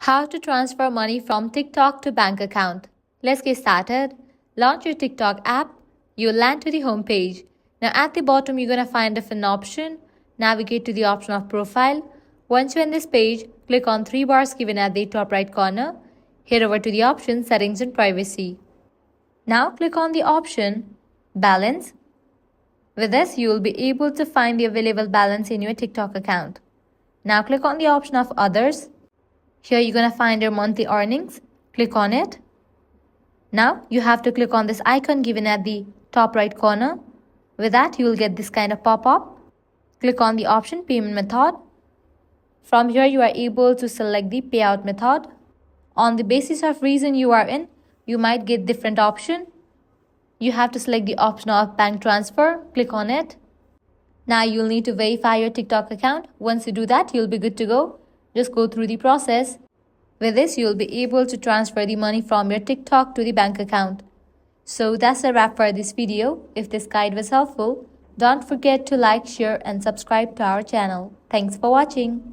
How to transfer money from TikTok to bank account. Let's get started. Launch your TikTok app. You'll land to the home page. Now at the bottom, you're going to find different option. Navigate to the option of profile. Once you're in this page, click on three bars given at the top right corner. Head over to the option settings and privacy. Now click on the option balance. With this, you will be able to find the available balance in your TikTok account. Now click on the option of others. Here you're going to find your monthly earnings. Click on it. Now you have to click on this icon given at the top right corner. With that, you will get this kind of pop-up. Click on the option payment method. From here, you are able to select the payout method. On the basis of region you are in, you might get different option. You have to select the option of bank transfer. Click on it. Now you'll need to verify your TikTok account. Once you do that, you'll be good to go. Just go through the process. With this, you'll be able to transfer the money from your TikTok to the bank account. So that's a wrap for this video. If this guide was helpful, don't forget to like, share and subscribe to our channel. Thanks for watching.